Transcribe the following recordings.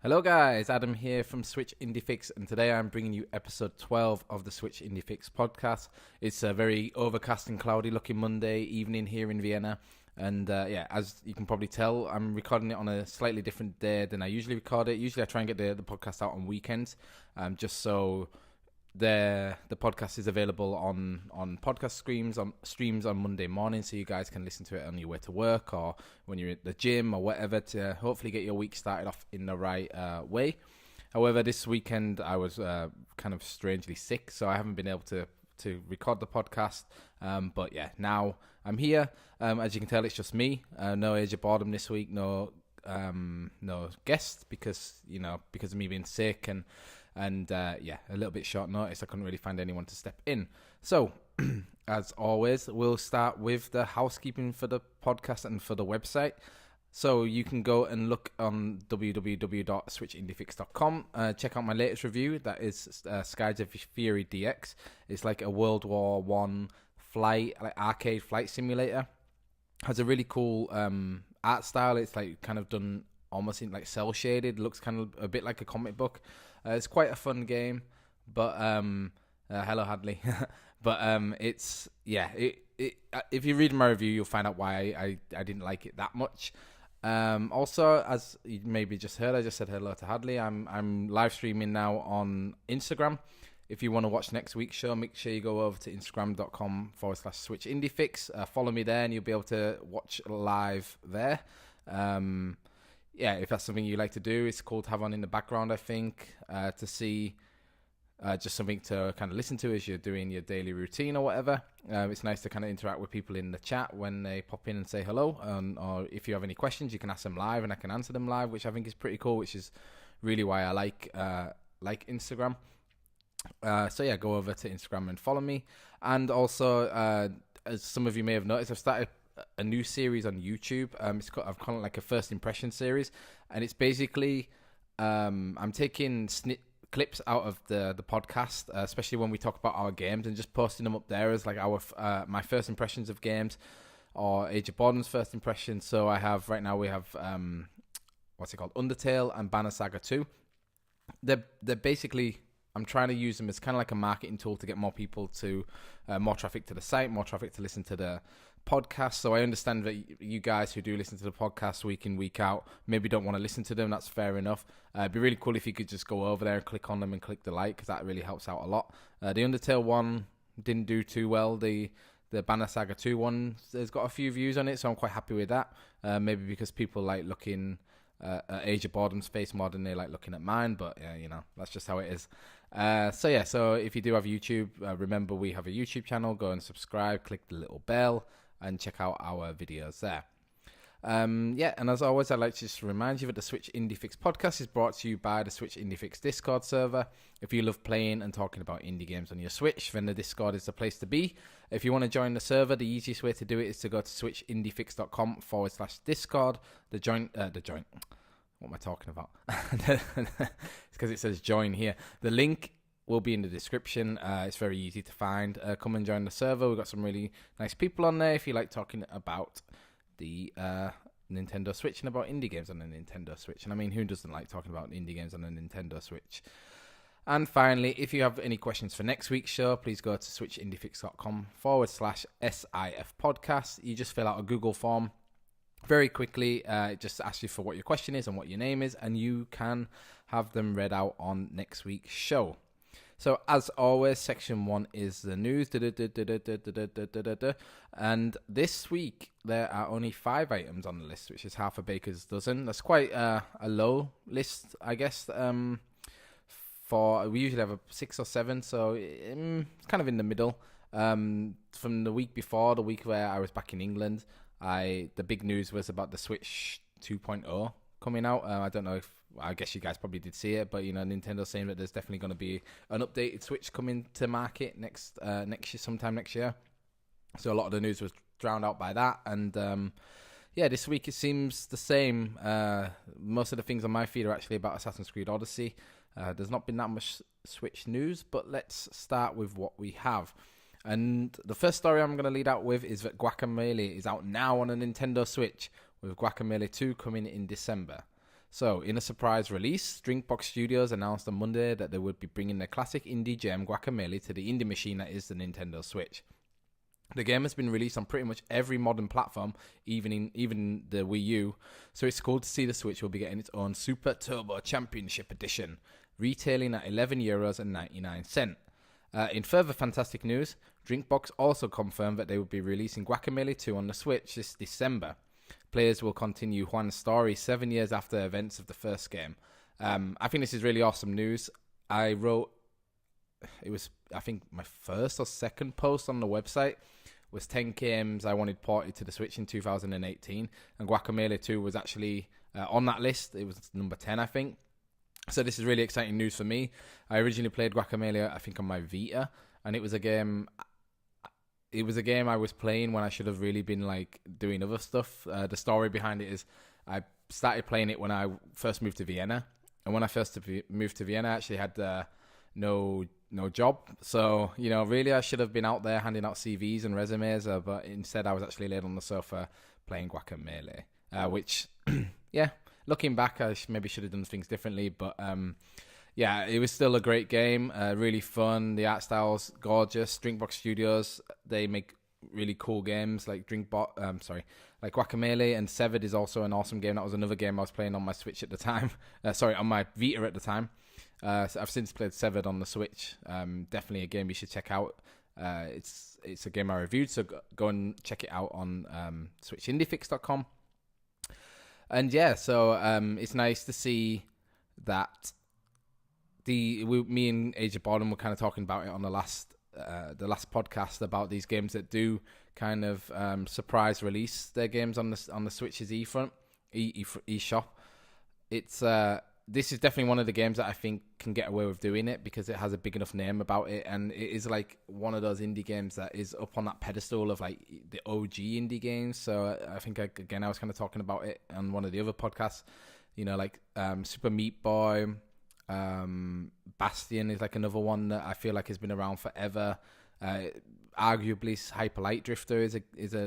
Hello guys, Adam here from Switch Indie Fix, and today I'm bringing you episode 12 of the Switch Indie Fix podcast. It's a very overcast and cloudy looking Monday evening here in Vienna, and as you can probably tell, I'm recording it on a slightly different day than I usually record it. Usually I try and get the podcast out on weekends, just so the podcast is available on podcast streams on Monday morning, so you guys can listen to it on your way to work or when you're at the gym or whatever, to hopefully get your week started off in the right way. However, this weekend I was kind of strangely sick, so I haven't been able to record the podcast. But yeah, now I'm here. As you can tell, it's just me. No Age of Boredom this week. No guest because of me being sick and a little bit short notice. I couldn't really find anyone to step in. So, as always, we'll start with the housekeeping for the podcast and for the website. So you can go and look on www.switchindiefix.com. Check out my latest review. That is Skies of Fury DX. It's like a World War One arcade flight simulator. Has a really cool art style. It's like kind of done almost in like cell shaded. Looks kind of a bit like a comic book. It's quite a fun game, but hello Hadley. But it's if you read my review, you'll find out why I didn't like it that much. Also, as you maybe just heard, I just said hello to Hadley. I'm live streaming now on Instagram. If you want to watch next week's show, make sure you go over to instagram.com/switchindiefix. Follow me there, and you'll be able to watch live there. If that's something you like to do, it's cool to have on in the background, I think, to see just something to kind of listen to as you're doing your daily routine or whatever. It's nice to kind of interact with people in the chat when they pop in and say hello. Or if you have any questions, you can ask them live and I can answer them live, which I think is pretty cool, which is really why I like Instagram. Go over to Instagram and follow me. And also, as some of you may have noticed, I've started a new series on YouTube. I've called it like a first impression series, and it's basically I'm taking clips out of the podcast, especially when we talk about our games, and just posting them up there as like our my first impressions of games, or Age of Boredom's first impressions. So we have Undertale and Banner Saga 2. They're basically, I'm trying to use them as kind of like a marketing tool to get more people to more traffic to the site, more traffic to listen to the podcast. So I understand that you guys who do listen to the podcast week in, week out, maybe don't want to listen to them. That's fair enough. It'd be really cool if you could just go over there and click on them and click the like, because that really helps out a lot. The Undertale one didn't do too well. The Banner Saga 2 one has got a few views on it, so I'm quite happy with that. Maybe because people like looking at Age of Boredom's face more than they like looking at mine, but that's just how it is. So if you do have YouTube, remember we have a YouTube channel. Go and subscribe, click the little bell, and check out our videos there. And as always, I'd like to just remind you that the Switch Indie Fix podcast is brought to you by the Switch Indie Fix Discord server. If you love playing and talking about indie games on your Switch, then the Discord is the place to be. If you want to join the server, the easiest way to do it is to go to switchindiefix.com/discord. The joint. What am I talking about? It's because it says join here. The link will be in the description. It's very easy to find. Come and join the server. We've got some really nice people on there if you like talking about the Nintendo Switch and about indie games on the Nintendo Switch. And I mean, who doesn't like talking about indie games on the Nintendo Switch? And finally, if you have any questions for next week's show, please go to switchindiefix.com/SIF podcast. You just fill out a Google form very quickly. It just asks you for what your question is and what your name is, and you can have them read out on next week's show. So, as always, section 1 is the news. And this week, there are only 5 items on the list, which is half a baker's dozen. That's quite a low list, I guess. We usually have a 6 or 7, so it's kind of in the middle. From the week before, the week where I was back in England, the big news was about the Switch 2.0 coming out. I guess you guys probably did see it, but Nintendo's saying that there's definitely going to be an updated Switch coming to market next year, sometime next year. So a lot of the news was drowned out by that, and this week it seems the same. Most of the things on my feed are actually about Assassin's Creed Odyssey. There's not been that much Switch news, but let's start with what we have. And the first story I'm going to lead out with is that Guacamelee is out now on a Nintendo Switch, with Guacamelee 2 coming in December. So, in a surprise release, Drinkbox Studios announced on Monday that they would be bringing their classic indie gem Guacamelee to the indie machine that is the Nintendo Switch. The game has been released on pretty much every modern platform, even the Wii U, so it's cool to see the Switch will be getting its own Super Turbo Championship Edition, retailing at €11.99. In further fantastic news, Drinkbox also confirmed that they will be releasing Guacamelee 2 on the Switch this December. Players will continue Juan's story 7 years after the events of the first game. I think this is really awesome news. I think my first or second post on the website was 10 games I wanted ported to the Switch in 2018, and Guacamelee 2 was actually on that list. It was number 10, I think. So this is really exciting news for me. I originally played Guacamelee, I think, on my Vita, and it was a game I was playing when I should have really been like doing other stuff. The story behind it is I started playing it when I first moved to Vienna, and when I first moved to Vienna, I actually had no job. So, really I should have been out there handing out CVs and resumes, but instead I was actually laid on the sofa playing Guacamelee, which, yeah, looking back, I maybe should have done things differently, but yeah, it was still a great game, really fun. The art style's gorgeous. Drinkbox Studios, they make really cool games like like Guacamelee, and Severed is also an awesome game. That was another game I was playing on my Switch at the time. On my Vita at the time. So I've since played Severed on the Switch. Definitely a game you should check out. It's a game I reviewed, so go and check it out on switchindifix.com. And yeah, so it's nice to see that me and Age Bottom were kind of talking about it on the last podcast about these games that do kind of surprise release their games on the Switch's eShop. It's this is definitely one of the games that I think can get away with doing it because it has a big enough name about it, and it is like one of those indie games that is up on that pedestal of like the OG indie games. So I think I was kind of talking about it on one of the other podcasts, like Super Meat Boy, Bastion is like another one that I feel like has been around forever. Arguably, Hyper Light Drifter is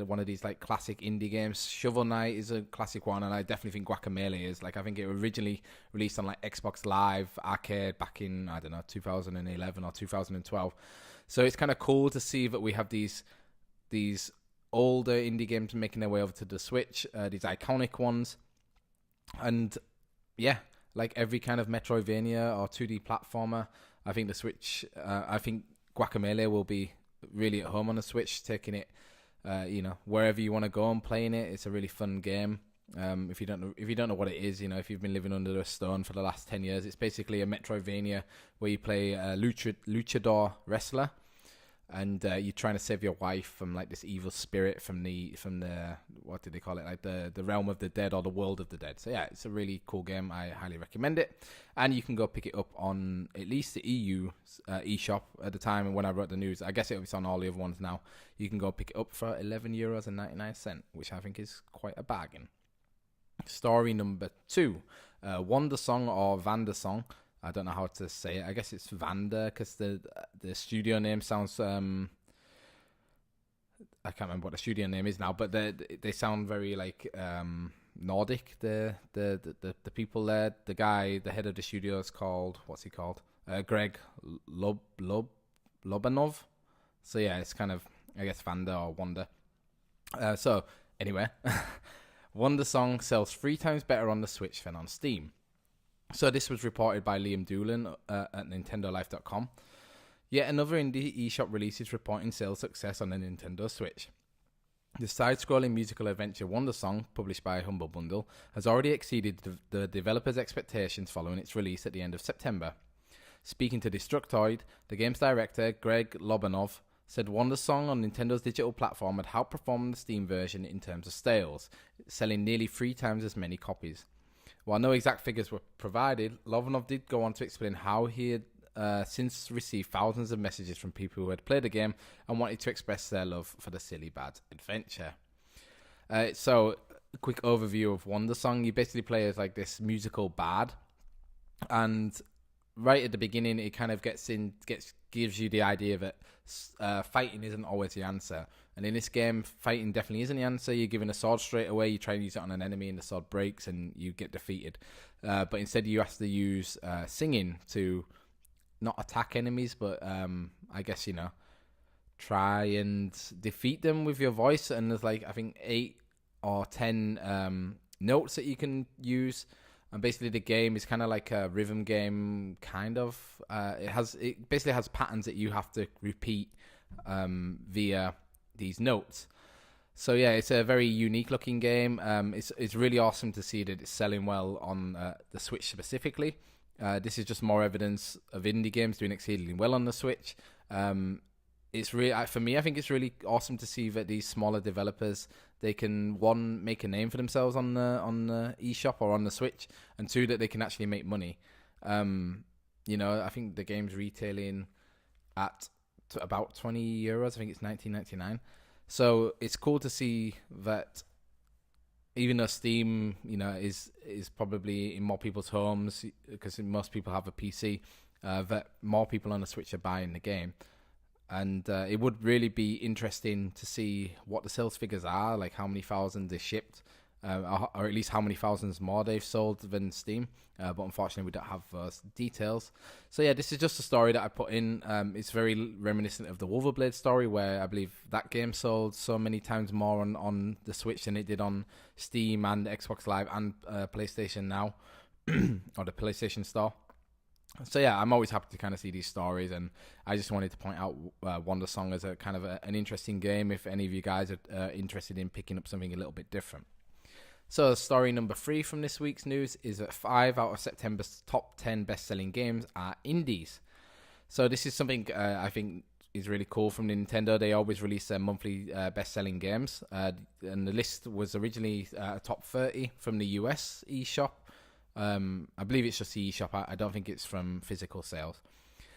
one of these like classic indie games. Shovel Knight is a classic one, and I definitely think Guacamelee is. Like, I think it originally released on like Xbox Live Arcade back in 2011 or 2012. So it's kind of cool to see that we have these older indie games making their way over to the Switch, these iconic ones, and yeah, like every kind of Metroidvania or 2D platformer, I think the Switch, I think Guacamelee will be really at home on the Switch, taking it, wherever you want to go and playing it. It's a really fun game. If you don't know what it is, if you've been living under a stone for the last 10 years, it's basically a Metroidvania where you play a luchador wrestler, and you're trying to save your wife from like this evil spirit from the what do they call it, like the realm of the dead or the world of the dead. So yeah, it's a really cool game. I highly recommend it, and you can go pick it up on at least the EU eShop at the time. And when I wrote the news, I guess it's on all the other ones now. You can go pick it up for €11.99, which I think is quite a bargain. Story number 2, Wonder Song or Vanda Song. I don't know how to say it. I guess it's Vanda because the studio name sounds. I can't remember what the studio name is now, but they sound very like Nordic. The people there. The guy, the head of the studio is called. What's he called? Greg Lobanov. So yeah, it's kind of, I guess, Vanda or Wonder. So anyway, Wonder Song sells 3 times better on the Switch than on Steam. So this was reported by Liam Doolan at NintendoLife.com. Yet another indie eShop release is reporting sales success on the Nintendo Switch. The side-scrolling musical adventure Wonder Song, published by Humble Bundle, has already exceeded the developers' expectations following its release at the end of September. Speaking to Destructoid, the game's director, Greg Lobanov, said Wonder Song on Nintendo's digital platform had outperformed the Steam version in terms of sales, selling nearly 3 times as many copies. While no exact figures were provided, Lobanov did go on to explain how he had since received thousands of messages from people who had played the game and wanted to express their love for the silly bad adventure. So, a quick overview of Wonder Song. You basically play as like this musical bard, and right at the beginning, it kind of gets gives you the idea that fighting isn't always the answer. And in this game, fighting definitely isn't the answer. You're given a sword straight away, you try and use it on an enemy, and the sword breaks, and you get defeated. But instead, you have to use singing to not attack enemies, but I guess, try and defeat them with your voice. And there's like, I think 8 or 10 notes that you can use. And basically the game is kind of like a rhythm game, kind of. It basically has patterns that you have to repeat via these notes. So yeah, it's a very unique looking game. It's really awesome to see that it's selling well on the Switch specifically. This is just more evidence of indie games doing exceedingly well on the Switch. It's really, for me, I think it's really awesome to see that these smaller developers, they can, one, make a name for themselves on the eShop or on the Switch, and two, that they can actually make money. I think the game's retailing at about €20. I think it's $19.99. So it's cool to see that even though Steam, is probably in more people's homes because most people have a PC, that more people on the Switch are buying the game. And it would really be interesting to see what the sales figures are, like how many thousands they shipped, or at least how many thousands more they've sold than Steam. But unfortunately, we don't have those details. So yeah, this is just a story that I put in. It's very reminiscent of the Wolverblade story, where I believe that game sold so many times more on the Switch than it did on Steam and Xbox Live and PlayStation Now, or the PlayStation Store. So yeah, I'm always happy to kind of see these stories, and I just wanted to point out Wonder Song as a kind of an interesting game if any of you guys are interested in picking up something a little bit different. So story number 3 from this week's news is that 5 out of September's top 10 best-selling games are indies. So this is something I think is really cool from Nintendo. They always release their monthly best-selling games, and the list was originally a top 30 from the US eShop. I believe it's just the eShop. I don't think it's from physical sales.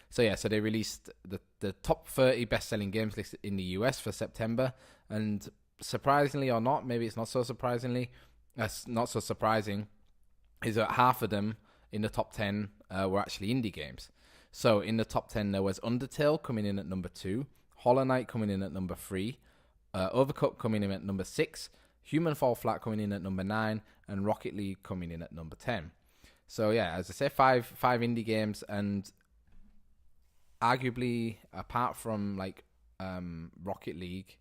So yeah, so they released the top 30 best-selling games list in the US for September, and surprisingly or not, maybe it's not so surprising, is that half of them in the top 10 were actually indie games. So in the top 10 there was Undertale coming in at number 2, Hollow Knight coming in at number 3, Overcooked coming in at number 6, Human Fall Flat coming in at number 9, and Rocket League coming in at number 10. So yeah, as I say, five indie games, and arguably apart from like Rocket League,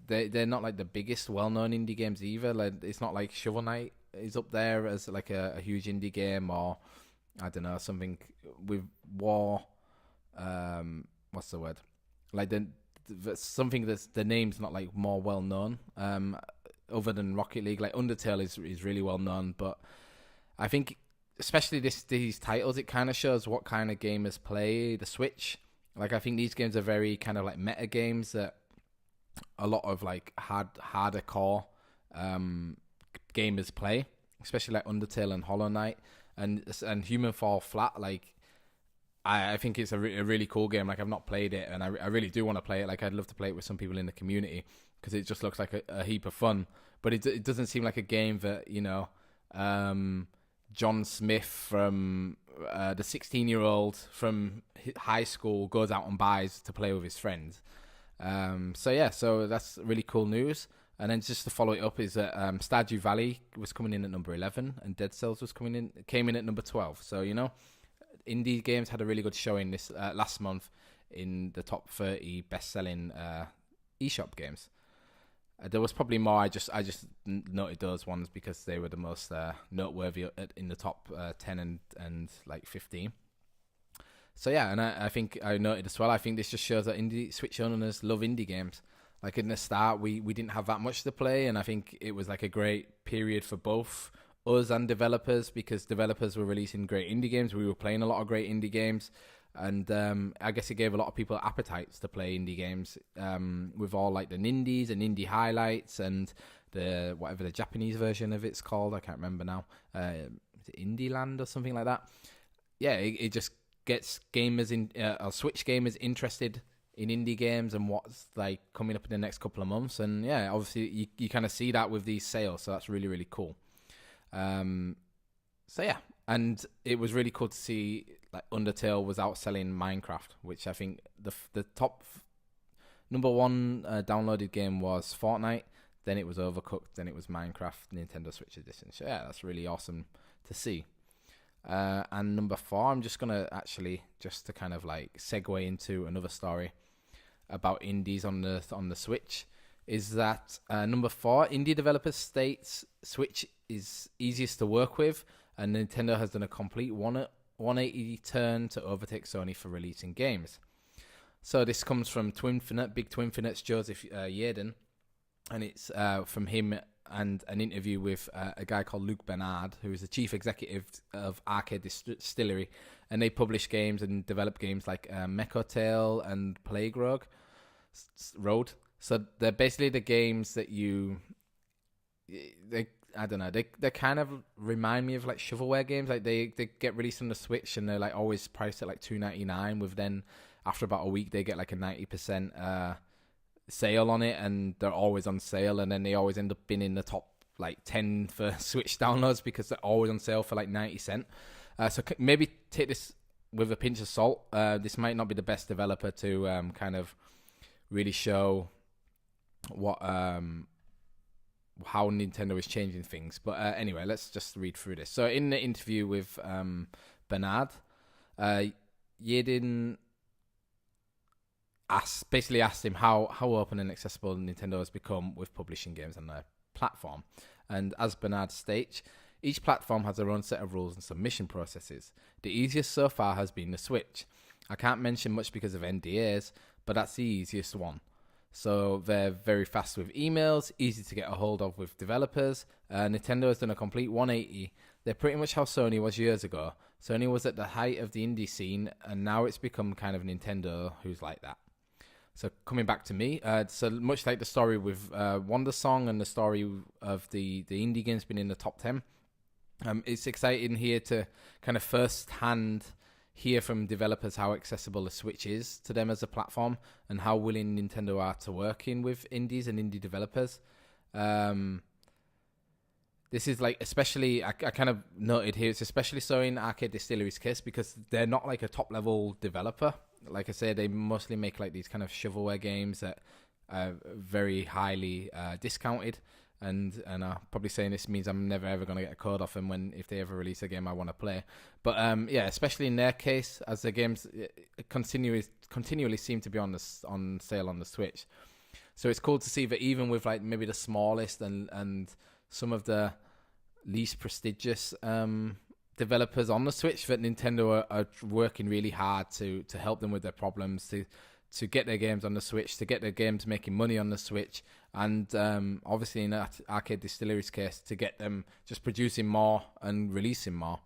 they're not like the biggest well-known indie games either. Like, it's not like Shovel Knight is up there as like a huge indie game, or I don't know, something with War. What's the word? Like something that's the name's not like more well-known. Other than Rocket League, like Undertale is really well known, but I think especially these titles, it kind of shows what kind of gamers play the Switch. Like, I think these games are very kind of like meta games that a lot of like harder core gamers play, especially like Undertale and Hollow Knight and Human Fall Flat. Like, I think it's a really cool game. Like, I've not played it, and I really do want to play it. Like, I'd love to play it with some people in the community, because it just looks like a heap of fun. But it doesn't seem like a game that, John Smith from the 16-year-old from high school goes out and buys to play with his friends. So that's really cool news. And then just to follow it up is that Stardew Valley was coming in at number 11, and Dead Cells came in at number 12. So, indie games had a really good showing this last month in the top 30 best-selling eShop games. There was probably more. I just noted those ones because they were the most noteworthy in the top 10 and like 15. So yeah, and I think I noted as well, I think this just shows that Switch owners love indie games. Like, in the start, we didn't have that much to play, and I think it was like a great period for both us and developers, because developers were releasing great indie games. We were playing a lot of great indie games. And I guess it gave a lot of people appetites to play indie games, with all like the Nindies and indie highlights and the whatever the Japanese version of it's called. I can't remember now. Is it Indie Land or something like that? Yeah, it just gets gamers or Switch gamers interested in indie games and what's like coming up in the next couple of months. And yeah, obviously you kind of see that with these sales, so that's really, really cool. So yeah, and it was really cool to see like Undertale was outselling Minecraft, which I think the top number one downloaded game was Fortnite. Then it was Overcooked. Then it was Minecraft Nintendo Switch Edition. So yeah, that's really awesome to see. And number 4, I'm just gonna actually just to kind of like segue into another story about indies on the Switch. Is that number 4? Indie developers states Switch is easiest to work with, and Nintendo has done a complete 180 turn to overtake Sony for releasing games. So this comes from Big Twinfinite's Joseph Yaden, and it's from him and an interview with a guy called Luke Bernard, who is the chief executive of Arcade Distillery, and they publish games and develop games like Mechotail and Plague Road. So they're basically the games that they kind of remind me of like shovelware games. Like they get released on the Switch and they're like always priced at like $2.99, with then after about a week they get like a 90% sale on it, and they're always on sale, and then they always end up being in the top like 10 for Switch downloads because they're always on sale for like 90 cents. So maybe take this with a pinch of salt. This might not be the best developer to kind of really show what how Nintendo is changing things. But anyway, let's just read through this. So in the interview with Bernard, Yedin basically asked him how open and accessible Nintendo has become with publishing games on their platform. And as Bernard states, each platform has their own set of rules and submission processes. The easiest so far has been the Switch. I can't mention much because of NDAs, but that's the easiest one. So they're very fast with emails, easy to get a hold of with developers. Nintendo has done a complete 180. They're pretty much how Sony was years ago. Sony was at the height of the indie scene, and now it's become kind of Nintendo who's like that. So coming back to me, so much like the story with Wonder Song and the story of the indie games being in the top 10, it's exciting here to kind of first-hand hear from developers how accessible the Switch is to them as a platform and how willing Nintendo are to working with indies and indie developers. This is like, especially, I kind of noted here, it's especially so in Arcade Distillery's case because they're not like a top level developer. Like I said, they mostly make like these kind of shovelware games that are very highly discounted. And I'm probably saying this means I'm never ever going to get a code off them if they ever release a game I want to play. But yeah, especially in their case, as the games continually seem to be on sale on the Switch. So it's cool to see that even with like maybe the smallest and some of the least prestigious developers on the Switch, that Nintendo are working really hard to help them with their problems, to get their games on the Switch, to get their games making money on the Switch, and obviously in Arcade Distillery's case, to get them just producing more and releasing more.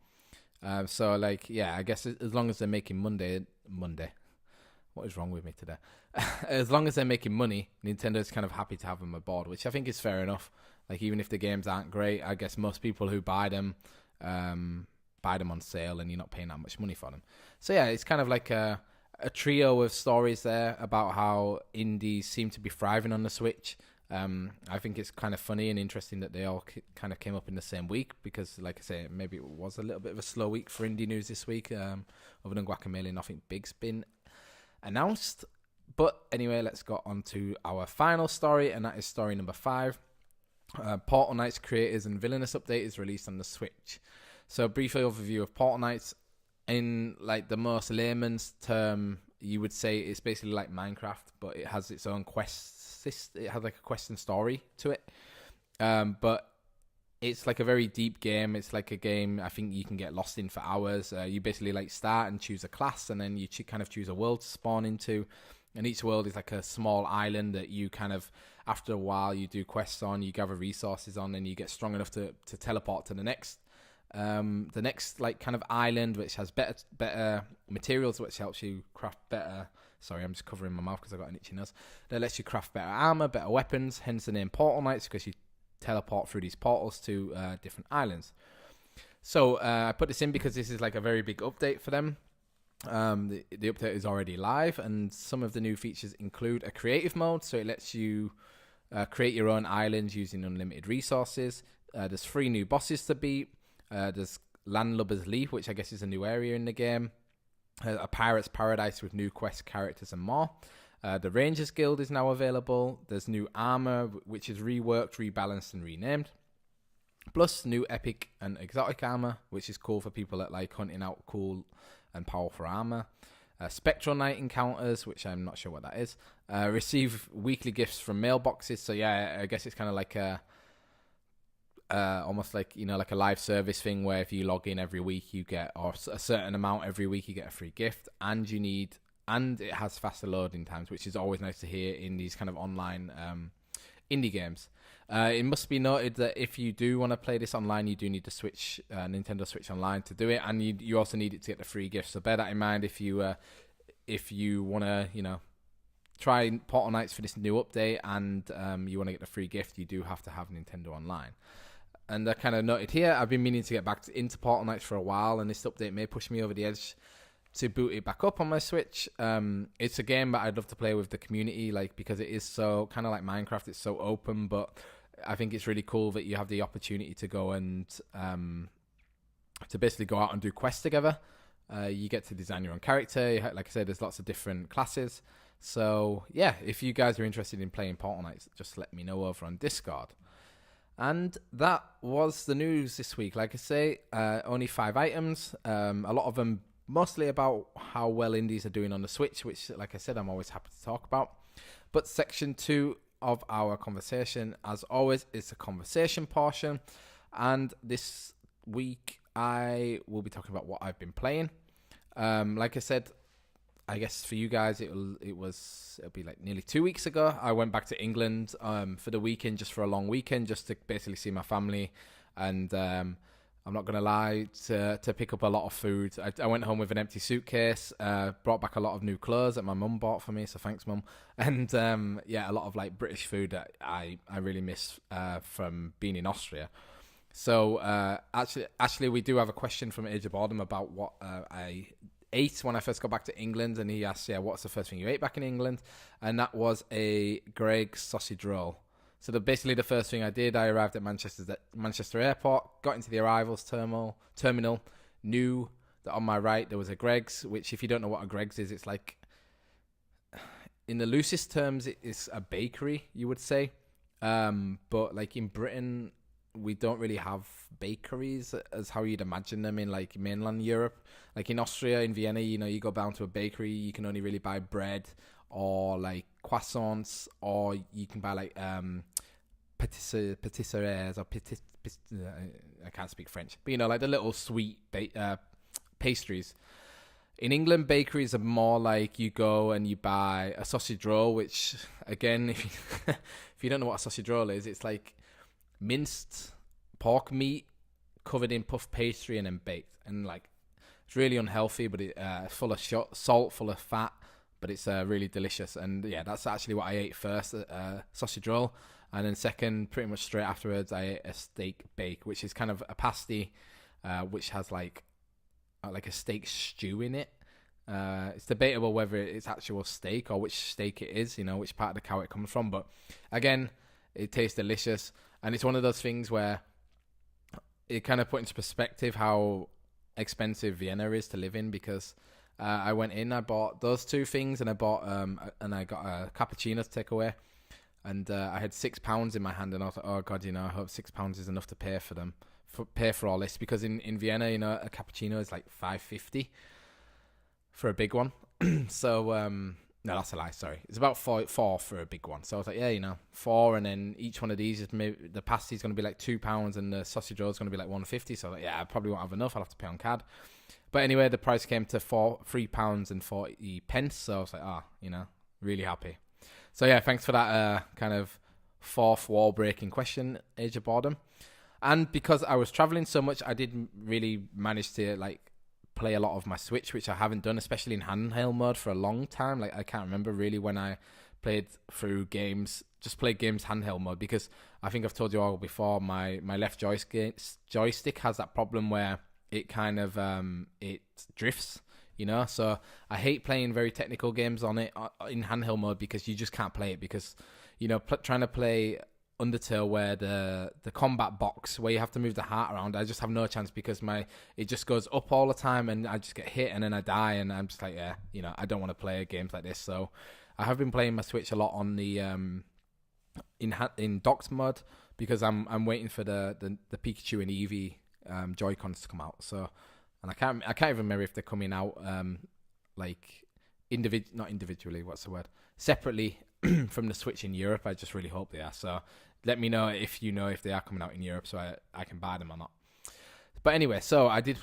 So like, yeah, I guess as long as they're making Monday. What is wrong with me today? As long as they're making money, Nintendo's kind of happy to have them aboard, which I think is fair enough. Like, even if the games aren't great, I guess most people who buy them on sale and you're not paying that much money for them. So yeah, it's kind of like a trio of stories there about how indies seem to be thriving on the Switch. I think it's kind of funny and interesting that they all kind of came up in the same week because, like I say, maybe it was a little bit of a slow week for indie news this week. Other than Guacamelee, nothing big's been announced. But anyway, let's go on to our final story, and that is story number 5. Portal Knights Creators and Villainous Update is released on the Switch. So a brief overview of Portal Knights. In like the most layman's term, you would say it's basically like Minecraft, but it has its own quest. It has like a quest and story to it. But it's like a very deep game. It's like a game I think you can get lost in for hours. You basically like start and choose a class, and then you kind of choose a world to spawn into. And each world is like a small island that you kind of, after a while, you do quests on, you gather resources on, and you get strong enough to teleport to the next like kind of island, which has better materials, which helps you craft better. Sorry, I'm just covering my mouth because I got an itchy nose. That lets you craft better armor, better weapons. Hence the name Portal Knights, because you teleport through these portals to different islands. So I put this in because this is like a very big update for them. The update is already live, and some of the new features include a creative mode, so it lets you create your own islands using unlimited resources. There's 3 new bosses to beat. There's Landlubber's Leap, which I guess is a new area in the game. a Pirate's Paradise with new quest characters and more. The Rangers Guild is now available. There's new armor, which is reworked, rebalanced, and renamed. Plus new epic and exotic armor, which is cool for people that like hunting out cool and powerful armor. Spectral Knight encounters, which I'm not sure what that is. Receive weekly gifts from mailboxes. So yeah, I guess it's kind of like a almost like, like a live service thing where if you log in every week you get, or a certain amount every week, you get a free gift, and it has faster loading times, which is always nice to hear in these kind of online indie games. It must be noted that if you do want to play this online, you do need to switch Nintendo Switch Online to do it, and you also need it to get the free gift. So bear that in mind if you want to try Portal Knights for this new update, and you want to get the free gift, you do have to have Nintendo Online. And I kind of noted here, I've been meaning to get back into Portal Knights for a while, and this update may push me over the edge to boot it back up on my Switch. It's a game that I'd love to play with the community, because it is so kind of like Minecraft. It's so open, but I think it's really cool that you have the opportunity to go and to basically go out and do quests together. You get to design your own character. Like I said, there's lots of different classes. So yeah, if you guys are interested in playing Portal Knights, just let me know over on Discord. And that was the news this week. Like I say, only 5 items. A lot of them mostly about how well indies are doing on the Switch, which, like I said, I'm always happy to talk about. But section 2 of our conversation, as always, is the conversation portion. And this week, I will be talking about what I've been playing. Like I said, I guess for you guys, it'll be like nearly 2 weeks ago. I went back to England for the weekend, just for a long weekend, just to basically see my family. And I'm not going to lie, to pick up a lot of food. I went home with an empty suitcase, brought back a lot of new clothes that my mum bought for me, so thanks, Mum. And a lot of like British food that I really miss from being in Austria. So actually, we do have a question from Age of Boredom about what I ate when I first got back to England, and he asked, what's the first thing you ate back in England? And that was a Greggs sausage roll. So basically the first thing I did, I arrived at Manchester Airport, got into the arrivals terminal, knew that on my right there was a Greggs, which if you don't know what a Greggs is, it's like, in the loosest terms, it is a bakery, you would say. But like in Britain, we don't really have bakeries as how you'd imagine them in like mainland Europe. Like in Austria, in Vienna, you go down to a bakery, you can only really buy bread or like croissants, or you can buy like patisseries or I can't speak French, but like the little sweet pastries. In England, bakeries are more like you go and you buy a sausage roll, which again, if you don't know what a sausage roll is, it's like minced pork meat covered in puff pastry and then baked, and like it's really unhealthy, but it's full of salt, full of fat, but it's really delicious. And yeah, that's actually what I ate first, sausage roll, and then second, pretty much straight afterwards, I ate a steak bake, which is kind of a pasty which has like a steak stew in it. It's debatable whether it's actual steak or which steak it is, which part of the cow it comes from, but again, it tastes delicious. And it's one of those things where it kind of put into perspective how expensive Vienna is to live in, because I went in, I bought those two things, and I got a cappuccino to take away, and I had £6 in my hand, and I was like, oh god, I hope £6 is enough to pay for them, pay for all this, because in Vienna, a cappuccino is like $5.50 for a big one. So no, that's a lie. Sorry, it's about four for a big one. So I was like, 4, and then each one of these is maybe the pasty is going to be like £2, and the sausage roll is going to be like £1.50. So I was like, I probably won't have enough. I'll have to pay on card. But anyway, the price came to £3.40. So I was like, really happy. So yeah, thanks for that kind of fourth wall breaking question, Age of Boredom. And because I was traveling so much, I didn't really manage to like play a lot of my Switch, which I haven't done, especially in handheld mode, for a long time. Like I can't remember really when I played through games, just played games handheld mode, because I think I've told you all before, my left joystick has that problem where it kind of it drifts, so I hate playing very technical games on it in handheld mode, because you just can't play it, because trying to play Undertale where the combat box where you have to move the heart around, I just have no chance because it just goes up all the time and I just get hit and then I die and I'm just like, yeah, I don't want to play games like this. So I have been playing my Switch a lot on the in docked mode because I'm waiting for the Pikachu and Eevee Joy-Cons to come out. So, and I can't even remember if they're coming out like not individually, what's the word? Separately from the Switch in Europe. I just really hope they are. So let me know if if they are coming out in Europe so I can buy them or not. But anyway, so I did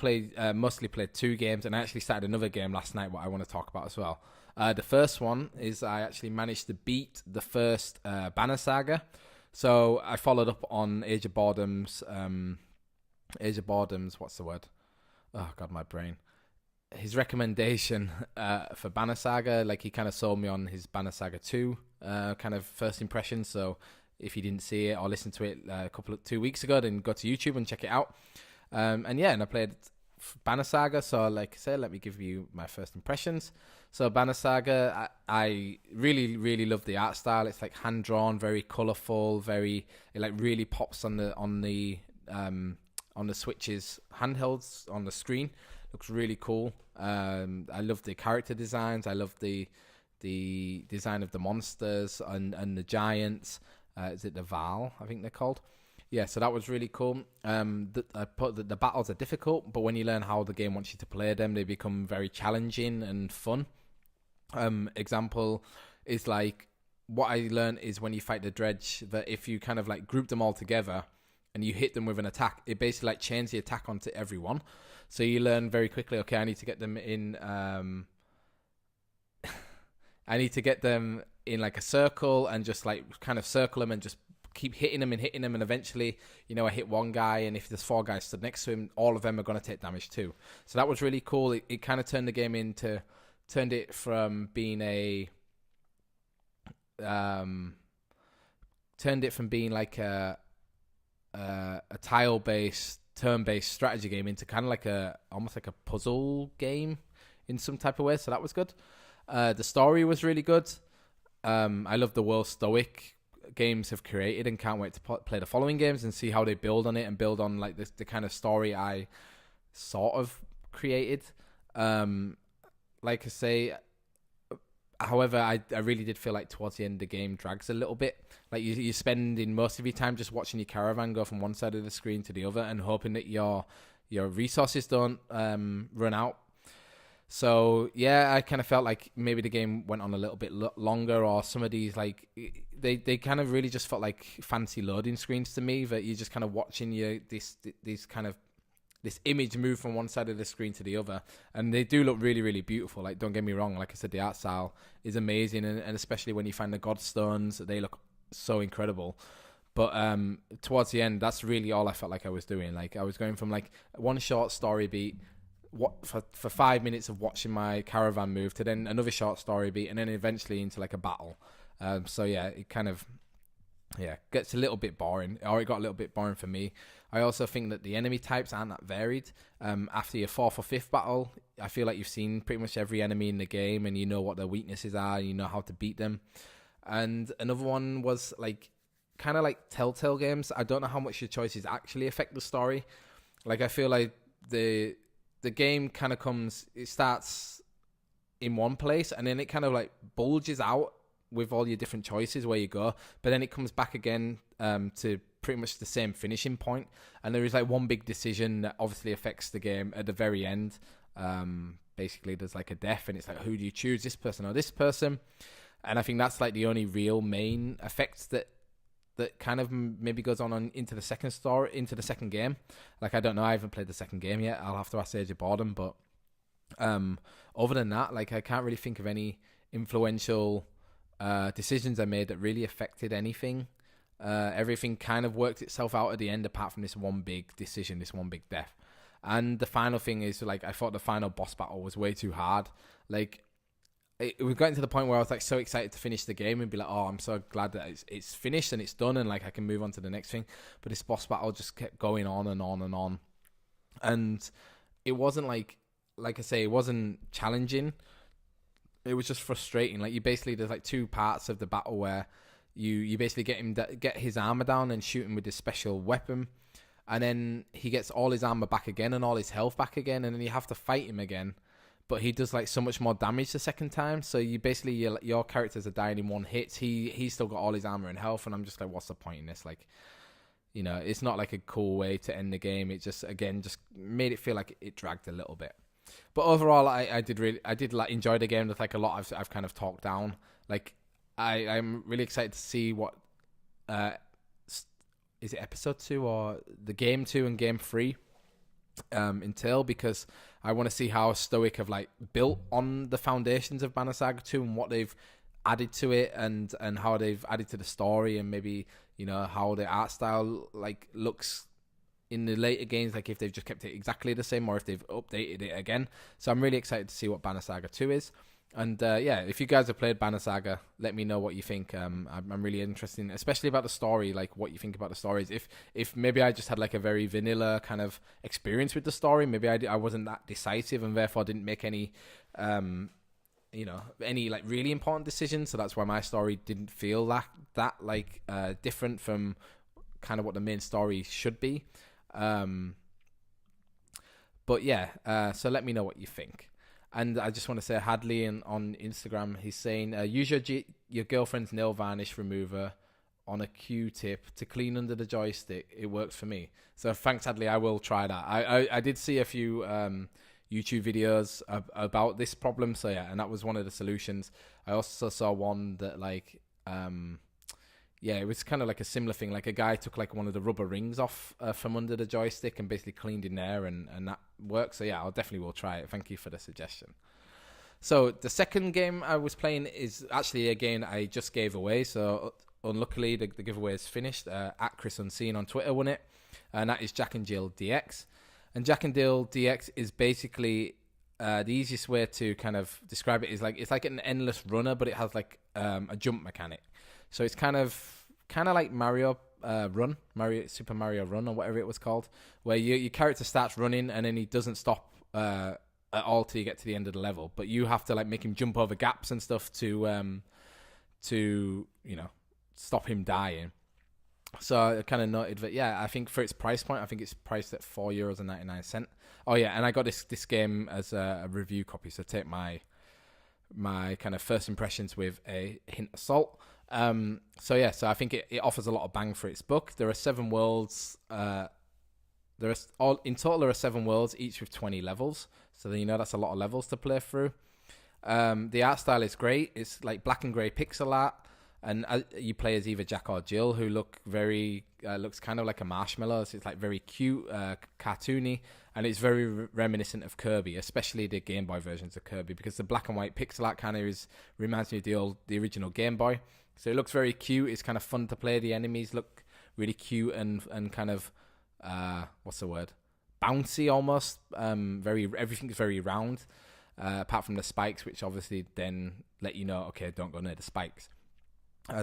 mostly played 2 games, and I actually started another game last night, what I want to talk about as well. The first one is I actually managed to beat the first Banner Saga. So I followed up on Age of Boredom's, what's the word? Oh, God, my brain. His recommendation for Banner Saga, like he kind of sold me on his Banner Saga 2 kind of first impression. So if you didn't see it or listen to it 2 weeks ago, then go to YouTube and check it out. And I played Banner Saga. So like I said, let me give you my first impressions. So Banner Saga, I really, really love the art style. It's like hand drawn, very colorful, it like really pops on the Switch's handhelds on the screen. Looks really cool. I love the character designs. I love the design of the monsters and the giants. Is it the Val? I think they're called. Yeah, so that was really cool. The battles are difficult, but when you learn how the game wants you to play them, they become very challenging and fun. Example is like what I learned is when you fight the dredge, that if you kind of like group them all together and you hit them with an attack, it basically like chains the attack onto everyone. So you learn very quickly, okay, I need to get them in like a circle and just like kind of circle them and just keep hitting them, and eventually, I hit one guy, and if there's 4 guys stood next to him, all of them are going to take damage too. So that was really cool. It kind of turned the game turned it from being like a tile-based, turn-based strategy game into kind of like almost like a puzzle game in some type of way. So that was good. The story was really good. I love the world Stoic games have created, and can't wait to play the following games and see how they build on it and build on like the kind of story I sort of created. Like I say, however, I really did feel like towards the end the game drags a little bit. Like you're spending most of your time just watching your caravan go from one side of the screen to the other and hoping that your resources don't run out. So yeah, I kind of felt like maybe the game went on a little bit longer, or some of these like they kind of really just felt like fancy loading screens to me, that you're just kind of watching this image move from one side of the screen to the other, and they do look really, really beautiful. Like, don't get me wrong, like I said, the art style is amazing, and especially when you find the godstones, they look so incredible. But towards the end, that's really all I felt like I was doing. Like I was going from like one short story beat for 5 minutes of watching my caravan move to then another short story beat, and then eventually into like a battle. So yeah, it kind of gets a little bit boring, or it got a little bit boring for me. I also think that the enemy types aren't that varied. After your 4th or 5th battle, I feel like you've seen pretty much every enemy in the game, and you know what their weaknesses are, and you know how to beat them. And another one was like kind of like Telltale games. I don't know how much your choices actually affect the story. Like I feel like the game kind of it starts in one place, and then it kind of like bulges out with all your different choices where you go, but then it comes back again to pretty much the same finishing point, and there is like one big decision that obviously affects the game at the very end. Basically there's like a death, and it's like, who do you choose, this person or this person? And I think that's like the only real main effect that kind of maybe goes on into the second game. Like, I don't know, I haven't played the second game yet. I'll have to ask Age of Boredom, but other than that, like, I can't really think of any influential decisions I made that really affected anything. Everything kind of worked itself out at the end, apart from this one big decision, this one big death. And the final thing is, like, I thought the final boss battle was way too hard. Like, it was getting to the point where I was like so excited to finish the game and be like, oh, I'm so glad that it's finished and it's done, and like I can move on to the next thing. But this boss battle just kept going on and on and on, and it wasn't like I say, it wasn't challenging. It was just frustrating. Like, there's like 2 parts of the battle where you basically get his armor down and shoot him with this special weapon, and then he gets all his armor back again and all his health back again, and then you have to fight him again. But he does like so much more damage the second time. So you basically your characters are dying in one hit. He's still got all his armor and health, and I'm just like, what's the point in this? Like, you know, it's not like a cool way to end the game. It just made it feel like it dragged a little bit. But overall, I did like enjoy the game. With like a lot I've kind of talked down. Like I'm really excited to see what is it episode 2 or the game 2 and game 3 entail, because I want to see how Stoic have like built on the foundations of Banner Saga 2 and what they've added to it, and how they've added to the story, and maybe, you know, how the art style like looks in the later games, like if they've just kept it exactly the same or if they've updated it again. So I'm really excited to see what Banner Saga 2 is. And yeah, if you guys have played Banner Saga, let me know what you think. I'm really interested, especially about the story, like what you think about the stories. If maybe I just had like a very vanilla kind of experience with the story, maybe I wasn't that decisive and therefore didn't make any, any like really important decisions. So that's why my story didn't feel that like different from kind of what the main story should be. But yeah, so let me know what you think. And I just want to say, Hadley on Instagram, he's saying, use your girlfriend's nail varnish remover on a Q-tip to clean under the joystick. It works for me. So thanks, Hadley. I will try that. I did see a few YouTube videos about this problem. So yeah, and that was one of the solutions. I also saw one that like... yeah, it was kind of like a similar thing. Like a guy took like one of the rubber rings off from under the joystick and basically cleaned in there, and that works. So yeah, I'll definitely will try it. Thank you for the suggestion. So the second game I was playing is actually a game I just gave away. So unluckily the giveaway is finished. At Chris Unseen on Twitter won it, and that is Jack and Jill DX. And Jack and Jill DX is basically the easiest way to kind of describe it is like it's like an endless runner, but it has like a jump mechanic. So it's kind of like Mario Super Mario Run, or whatever it was called, where your character starts running and then he doesn't stop at all till you get to the end of the level. But you have to like make him jump over gaps and stuff to stop him dying. So I kind of noted that, yeah, I think for its price point, I think it's priced at €4.99. Oh yeah, and I got this game as a review copy, so take my kind of first impressions with a hint of salt. So I think it offers a lot of bang for its buck. There are 7 worlds. In total there are 7 worlds, each with 20 levels. So then, you know, that's a lot of levels to play through. The art style is great. It's like black and grey pixel art, and you play as either Jack or Jill, who look looks kind of like a marshmallow. So it's like very cute, cartoony, and it's very reminiscent of Kirby, especially the Game Boy versions of Kirby, because the black and white pixel art kind of reminds me of the original Game Boy. So it looks very cute. It's kind of fun to play. The enemies look really cute and kind of what's the word? Bouncy almost. Everything's very round, apart from the spikes, which obviously then let you know, okay, don't go near the spikes.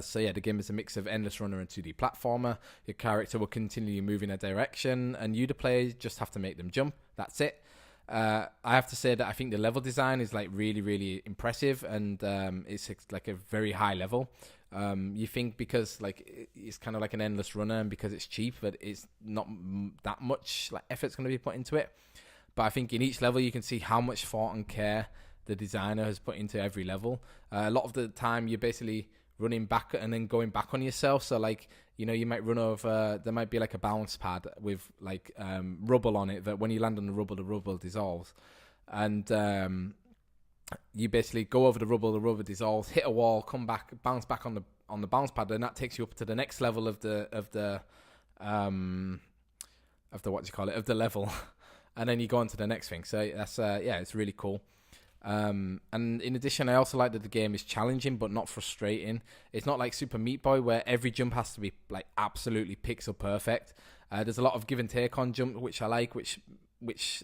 So yeah, the game is a mix of endless runner and 2D platformer. Your character will continually move in a direction, and you, the player, just have to make them jump. That's it. I have to say that I think the level design is like really, really impressive, and it's like a very high level. You think because like it's kind of like an endless runner, and because it's cheap, but it's not that much like effort's going to be put into it. But I think in each level you can see how much thought and care the designer has put into every level. A lot of the time you're basically running back and then going back on yourself. So like, you know, you might run over, there might be like a bounce pad with like rubble on it that when you land on the rubble dissolves. And you basically go over the rubble dissolves, hit a wall, come back, bounce back on the bounce pad, and that takes you up to the next level of the level. And then you go on to the next thing. So that's it's really cool. And in addition, I also like that the game is challenging but not frustrating. It's not like Super Meat Boy where every jump has to be like absolutely pixel perfect. There's a lot of give and take on jump, which I like, which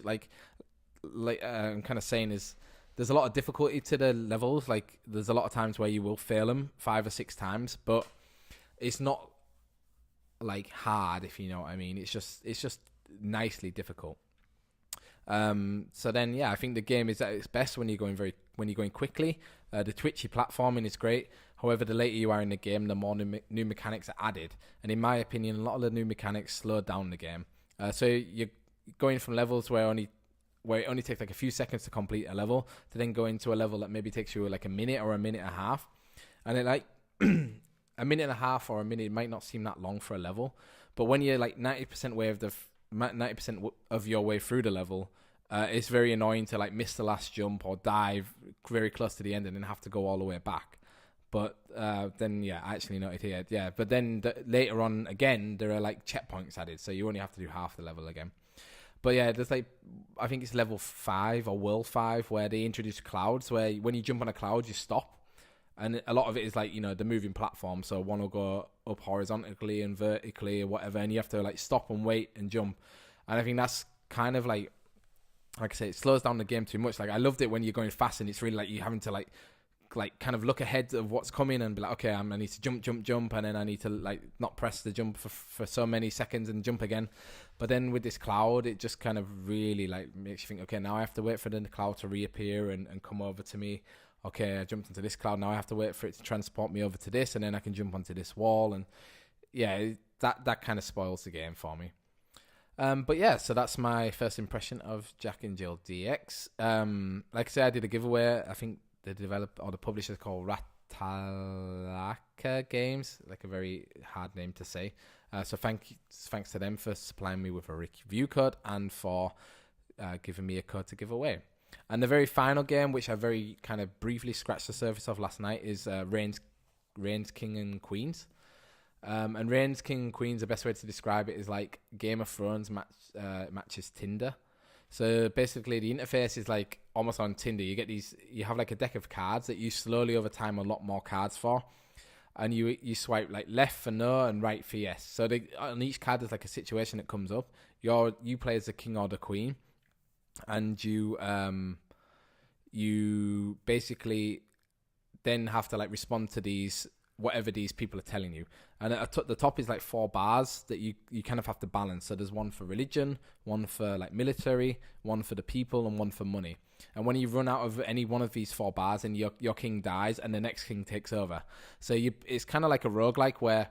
I'm kind of saying is there's a lot of difficulty to the levels. Like there's a lot of times where you will fail them 5 or 6 times, but it's not like hard, if you know what I mean. It's just nicely difficult. So then, yeah, I think the game is at its best when you're going quickly. The twitchy platforming is great. However, the later you are in the game, the more new mechanics are added. And in my opinion, a lot of the new mechanics slow down the game. So you're going from levels where it only takes like a few seconds to complete a level to then go into a level that maybe takes you like a minute or a minute and a half. And it like a minute and a half or a minute might not seem that long for a level, but when you're like 90% of your way through the level, it's very annoying to like miss the last jump or dive very close to the end and then have to go all the way back. But then, yeah, I actually noted here, yeah. But then later on, again, there are like checkpoints added, so you only have to do half the level again. But yeah, there's like, I think it's level 5 or world 5 where they introduce clouds, where when you jump on a cloud, you stop. And a lot of it is like, the moving platform. So one will go up horizontally and vertically or whatever, and you have to like stop and wait and jump. And I think that's kind of like I say, it slows down the game too much. Like I loved it when you're going fast and it's really like you having to like kind of look ahead of what's coming and be like, okay, I need to jump, and then I need to like not press the jump for so many seconds and jump again. But then with this cloud, it just kind of really like makes you think, okay, now I have to wait for the cloud to reappear and come over to me. Okay, I jumped into this cloud, now I have to wait for it to transport me over to this, and then I can jump onto this wall. And yeah, that kind of spoils the game for me. But yeah, so that's my first impression of Jack and Jill DX. Like I said, I did a giveaway. I think the developer or the publisher is called Ratalaka Games, like a very hard name to say. So thanks to them for supplying me with a review code and for giving me a code to give away. And the very final game, which I very kind of briefly scratched the surface of last night, is Reigns King and Queens. And Reigns King and Queens, the best way to describe it is like Game of Thrones matches Tinder. So basically, the interface is like almost on Tinder. You have like a deck of cards that you slowly over time unlock more cards for, and you swipe like left for no and right for yes. So on each card there's like a situation that comes up. You play as the king or the queen, and you basically then have to like respond to whatever these people are telling you. And at the top is like 4 bars that you kind of have to balance. So there's one for religion, one for like military, one for the people, and one for money. And when you run out of any one of these 4 bars, and your king dies and the next king takes over. So it's kind of like a roguelike where,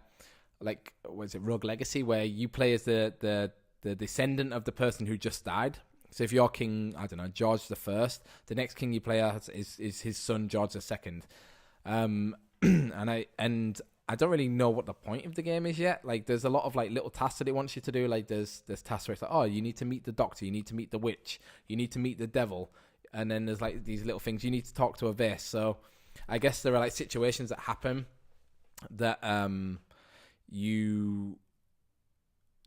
like, was it Rogue Legacy, where you play as the descendant of the person who just died. So if you're king, I don't know, George the First, the next king you play as is his son George the Second. And I don't really know what the point of the game is yet. Like, there's a lot of like little tasks that it wants you to do. Like, there's tasks where it's like, oh, you need to meet the doctor, you need to meet the witch, you need to meet the devil, and then there's like these little things you need to talk to a vase. So, I guess there are like situations that happen that you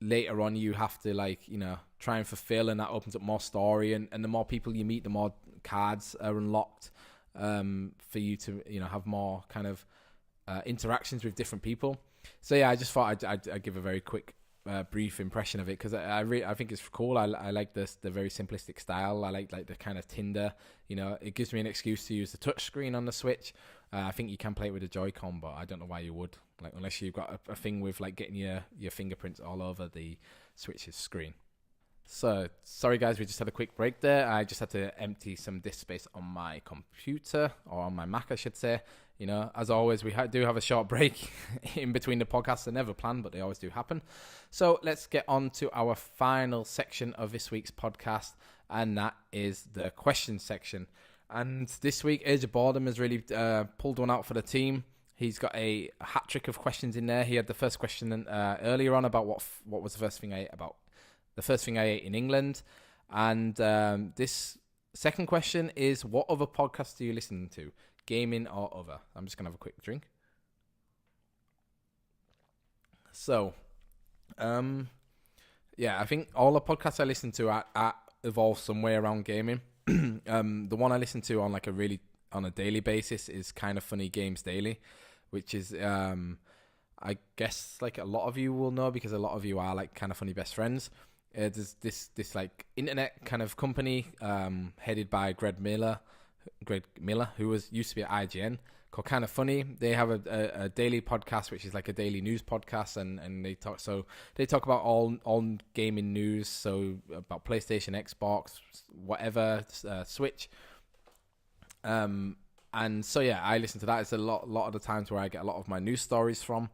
later on you have to like try and fulfill, and that opens up more story. And the more people you meet, the more cards are unlocked for you to have more kind of interactions with different people. So yeah, I just thought I'd give a very quick brief impression of it, because I think it's cool. I like the very simplistic style. I like the kind of Tinder. It gives me an excuse to use the touch screen on the Switch. I think you can play it with a Joy-Con, but I don't know why you would, like, unless you've got a thing with like getting your fingerprints all over the Switch's screen. So, sorry guys, we just had a quick break there. I just had to empty some disk space on my computer, or on my Mac, I should say. As always, we do have a short break in between the podcasts. They're never planned, but they always do happen. So, let's get on to our final section of this week's podcast, and that is the question section. And this week, Age of Boredom has really pulled one out for the team. He's got a hat trick of questions in there. He had the first question earlier on about what was the first thing I ate about. The first thing I ate in England. And this second question is, what other podcasts do you listen to? Gaming or other? I'm just going to have a quick drink. So, yeah, I think all the podcasts I listen to are evolve some way around gaming. The one I listen to on a daily basis is Kind of Funny Games Daily, which is, I guess like a lot of you will know, because a lot of you are like Kind of Funny best friends. There's this like internet kind of company headed by Greg Miller, who used to be at IGN, called Kind of Funny. They have a daily podcast, which is like a daily news podcast, and they talk about all gaming news, so about PlayStation, Xbox, whatever, Switch. And so yeah, I listen to that. It's a lot of the times where I get a lot of my news stories from,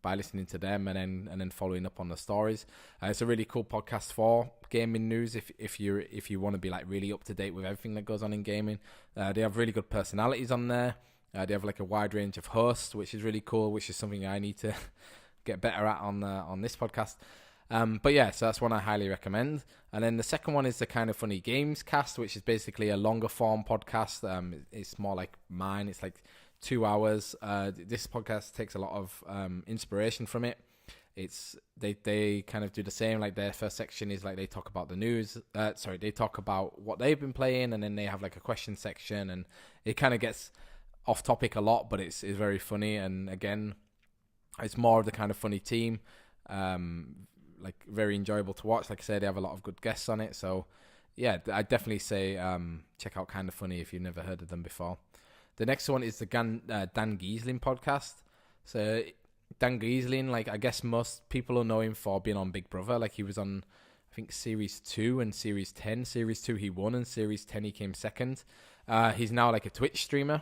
by listening to them and then following up on the stories. It's a really cool podcast for gaming news. If you want to be like really up to date with everything that goes on in gaming, they have really good personalities on there. They have like a wide range of hosts, which is really cool, which is something I need to get better at on this podcast. But yeah, so that's one I highly recommend. And then the second one is the Kind of Funny Games cast, which is basically a longer form podcast. It's more like mine. It's like 2 hours. This podcast takes a lot of inspiration from it. They kind of do the same. Like their first section is like they talk about the news. They talk about what they've been playing, and then they have like a question section, and it kind of gets off topic a lot, but it's very funny. And again, it's more of the Kind of Funny team. Like very enjoyable to watch. Like I said, they have a lot of good guests on it. So yeah, I definitely say check out Kind of Funny if you've never heard of them before. The next one is the Dan Giesling podcast. So Dan Giesling, like I guess most people will know him for being on Big Brother. Like he was on, I think, Series 2 and Series 10. Series 2 he won, and Series 10 he came second. He's now like a Twitch streamer.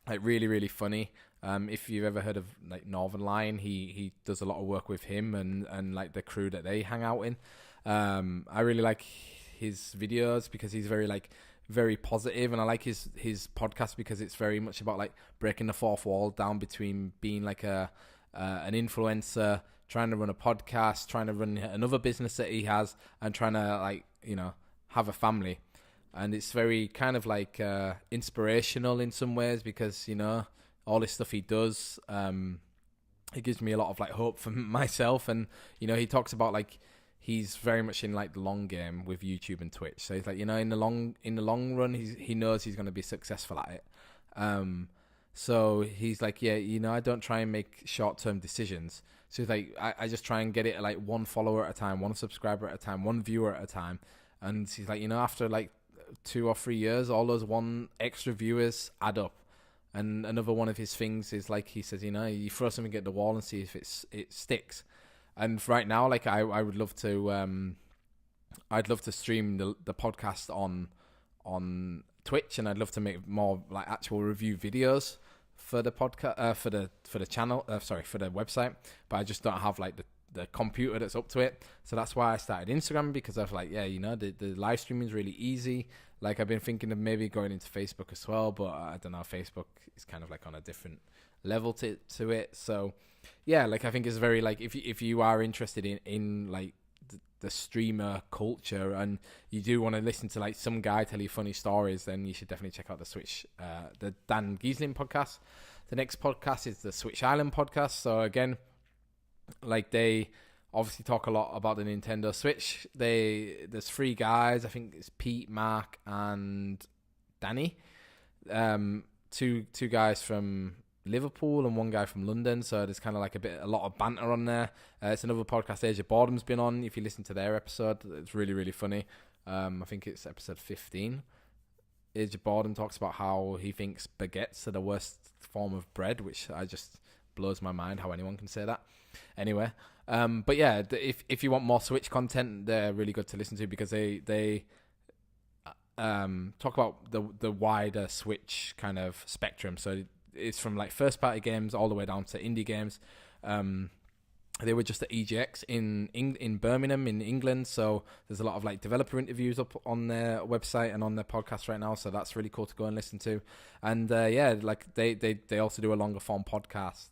Like really, really funny. If you've ever heard of like Northern Lion, he does a lot of work with him and like the crew that they hang out in. I really like his videos because he's very positive, and I like his podcast because it's very much about like breaking the fourth wall down between being like an influencer, trying to run a podcast, trying to run another business that he has, and trying to like, you know, have a family. And it's very kind of like inspirational in some ways because, you know, all this stuff he does, it gives me a lot of like hope for myself. And, you know, he talks about like he's very much in like the long game with YouTube and Twitch. So he's like, you know, in the long run, he knows he's going to be successful at it. So he's like, yeah, you know, I don't try and make short-term decisions. So he's like, I just try and get it at like one follower at a time, one subscriber at a time, one viewer at a time. And he's like, you know, after like 2 or 3 years, all those one extra viewers add up. And another one of his things is like, he says, you know, you throw something at the wall and see if it sticks. And right now, like I would love to, I'd love to stream the podcast on Twitch, and I'd love to make more like actual review videos for the podcast, for the channel, for the website. But I just don't have like the computer that's up to it. So that's why I started Instagram, because I was like, yeah, you know, the live streaming is really easy. Like I've been thinking of maybe going into Facebook as well, but I don't know, Facebook is kind of like on a different level to it. So yeah, like I think it's very like, if you are interested in like the streamer culture and you do want to listen to like some guy tell you funny stories, then you should definitely check out the Dan Giesling podcast. The next podcast is the Switch Island podcast. So again, like they obviously talk a lot about the Nintendo Switch. There's 3 guys. I think it's Pete, Mark, and Danny. 2 guys from Liverpool and 1 guy from London. So there's kind of like a lot of banter on there. It's another podcast Age of Boredom's been on. If you listen to their episode, it's really, really funny. I think it's episode 15. Age of Boredom talks about how he thinks baguettes are the worst form of bread, which I just blows my mind how anyone can say that. Anyway, but yeah, if you want more Switch content, they're really good to listen to because they talk about the wider Switch kind of spectrum. So it's from like first party games all the way down to indie games. They were just at EGX in Birmingham in England, so there's a lot of like developer interviews up on their website and on their podcast right now, so that's really cool to go and listen to. And yeah, like they also do a longer form podcast,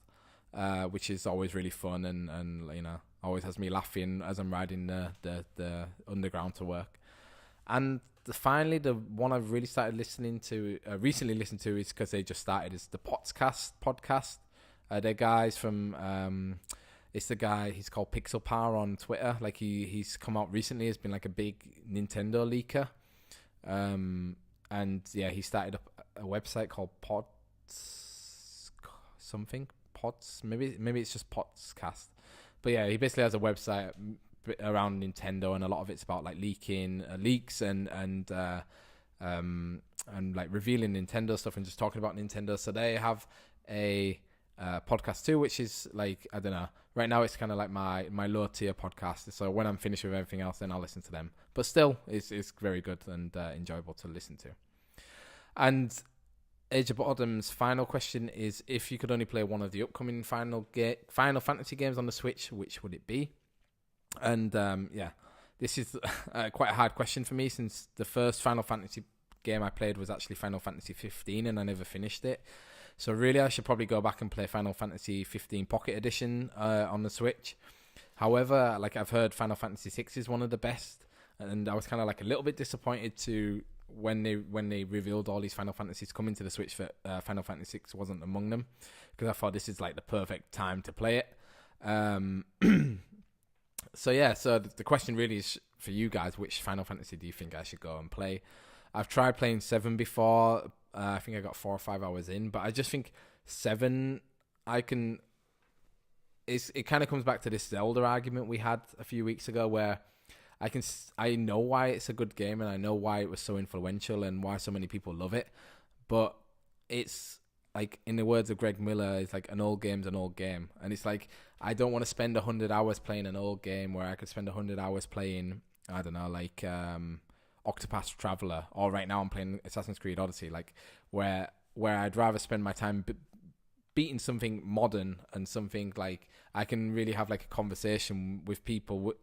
which is always really fun and you know, always has me laughing as I'm riding the underground to work. And finally, the one I've really started recently listened to is because they just started, is the Potscast podcast. They're guys from it's the guy, he's called Pixel Power on Twitter. Like he's come out recently, has been like a big Nintendo leaker. And yeah, he started up a website called maybe it's just Potscast. But yeah, he basically has a website around Nintendo, and a lot of it's about like leaks and like revealing Nintendo stuff and just talking about Nintendo. So they have a podcast too, which is like, I don't know, right now it's kind of like my low tier podcast. So when I'm finished with everything else, then I'll listen to them. But still, it's very good and enjoyable to listen to. And Age of Boredom's final question is, if you could only play one of the upcoming Final Fantasy games on the Switch, which would it be? And this is quite a hard question for me, since the first Final Fantasy game I played was actually Final Fantasy 15 and I never finished it. So really I should probably go back and play Final Fantasy 15 Pocket Edition on the Switch. However, like, I've heard Final Fantasy 6 is one of the best, and I was kind of like a little bit disappointed when they revealed all these Final Fantasies coming to the Switch that Final Fantasy 6 wasn't among them, because I thought this is like the perfect time to play it. So the question really is for you guys: which Final Fantasy do you think I should go and play? I've tried playing 7 before. I think I got 4 or 5 hours in, but I just think 7 it kind of comes back to this Zelda argument we had a few weeks ago, where I know why it's a good game and I know why it was so influential and why so many people love it, but it's like, in the words of Greg Miller, it's like an old game's an old game, and it's like, I don't want to spend 100 hours playing an old game where I could spend 100 hours playing, I don't know, like Octopath Traveler, or right now I'm playing Assassin's Creed Odyssey, like where I'd rather spend my time beating something modern and something like I can really have like a conversation with people with,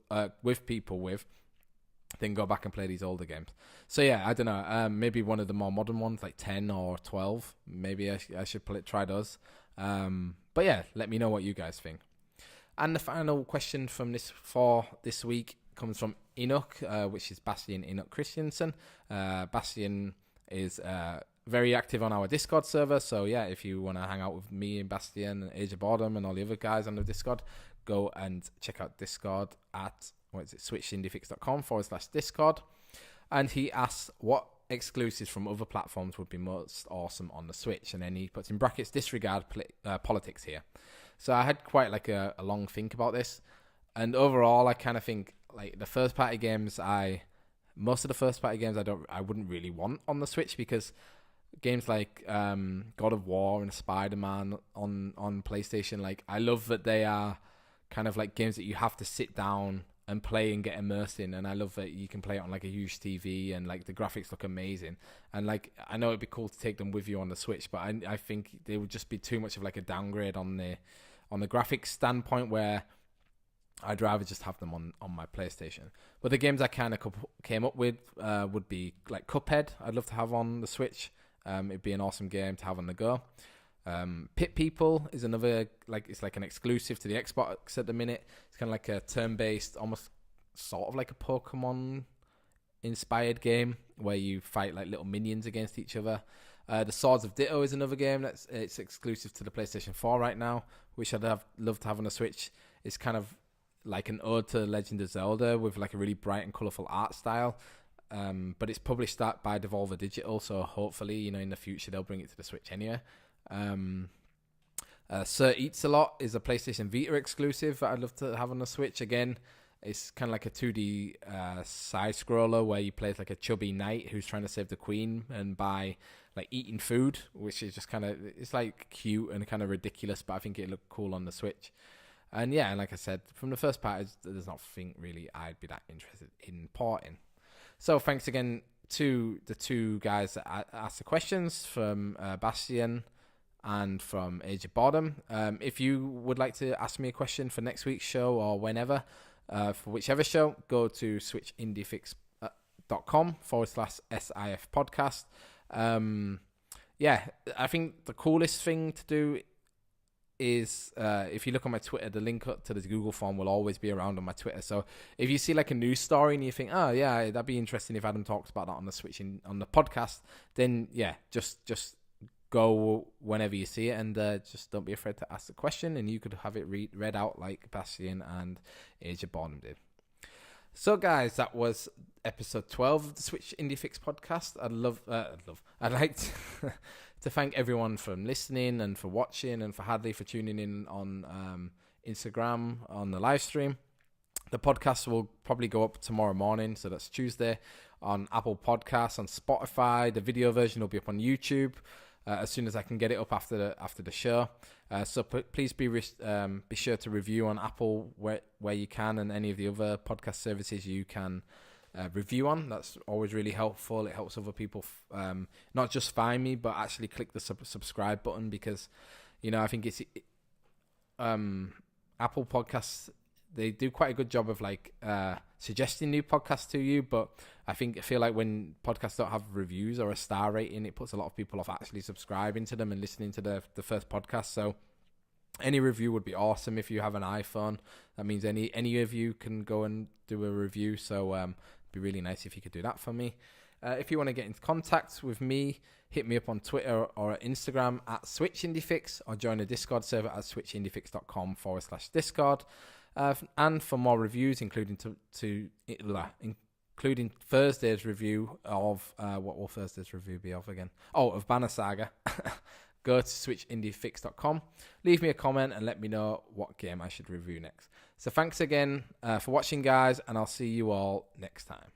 then go back and play these older games. So yeah, I don't know, maybe one of the more modern ones like 10 or 12, maybe I should try those. But yeah, let me know what you guys think. And the final question from this week comes from Enoch, which is Bastian Enoch Christiansen. Bastian is very active on our Discord server, so yeah, if you want to hang out with me and Bastian and Age of Boredom and all the other guys on the Discord, go and check out Discord at switchindifix.com/Discord. And he asks what exclusives from other platforms would be most awesome on the Switch, and then he puts in brackets, disregard politics here. So I had quite like a long think about this, and overall I kind of think like most of the first party games I wouldn't really want on the Switch, because games like God of War and Spider-Man on PlayStation, like, I love that they are kind of like games that you have to sit down and play and get immersed in, and I love that you can play it on like a huge TV and like the graphics look amazing, and like I know it'd be cool to take them with you on the Switch, but I think they would just be too much of like a downgrade on the graphics standpoint, where I'd rather just have them on my PlayStation. But the games I kind of came up with would be like Cuphead. I'd love to have on the Switch. It'd be an awesome game to have on the go. Pit People is another, like, it's like an exclusive to the Xbox at the minute. It's kind of like a turn-based, almost sort of like a Pokemon-inspired game where you fight like little minions against each other. The Swords of Ditto is another game it's exclusive to the PlayStation 4 right now, which I'd love to have on the Switch. It's kind of like an ode to Legend of Zelda with like a really bright and colourful art style. But it's published by Devolver Digital, so hopefully, in the future they'll bring it to the Switch anyway. Sir Eats a Lot is a PlayStation Vita exclusive that I'd love to have on the Switch. Again, it's kind of like a 2D side scroller where you play as like a chubby knight who's trying to save the queen, and by like eating food, which is just kind of, it's like cute and kind of ridiculous, but I think it looked cool on the Switch. And yeah, like I said, from the first part, there's nothing really I'd be that interested in porting. So thanks again to the two guys that asked the questions, from Bastian and from Age of Boredom. If you would like to ask me a question for next week's show or whenever, for whichever show, go to switchindifix.com/SIF podcast. Yeah, I think the coolest thing to do is if you look on my Twitter, the link to the Google form will always be around on my Twitter. So if you see like a news story and you think, oh yeah, that'd be interesting if Adam talks about that on the Switch on the podcast, then yeah, just go whenever you see it, and just don't be afraid to ask the question, and you could have it read out like Bastian and Age of Boredom did. So guys, that was episode 12 of the Switch Indie Fix podcast. I'd like to thank everyone for listening and for watching, and for Hadley for tuning in on Instagram on the live stream. The podcast will probably go up tomorrow morning, so that's Tuesday, on Apple Podcasts, on Spotify. The video version will be up on YouTube as soon as I can get it up after the show. So please be sure to review on Apple where you can, and any of the other podcast services you can review on. That's always really helpful. It helps other people not just find me, but actually click the subscribe button, because, I think it's Apple Podcasts, they do quite a good job of suggesting new podcasts to you, but I feel like when podcasts don't have reviews or a star rating, it puts a lot of people off actually subscribing to them and listening to the first podcast. So any review would be awesome. If you have an iPhone, that means any of you can go and do a review. So it'd be really nice if you could do that for me. If you want to get in contact with me, hit me up on Twitter or Instagram at SwitchIndieFix, or join the Discord server at switchindiefix.com/Discord. And for more reviews, including including Thursday's review of what will Thursday's review be of again? Oh, of Banner Saga. Go to switchindiefix.com, leave me a comment and let me know what game I should review next. So thanks again for watching, guys, and I'll see you all next time.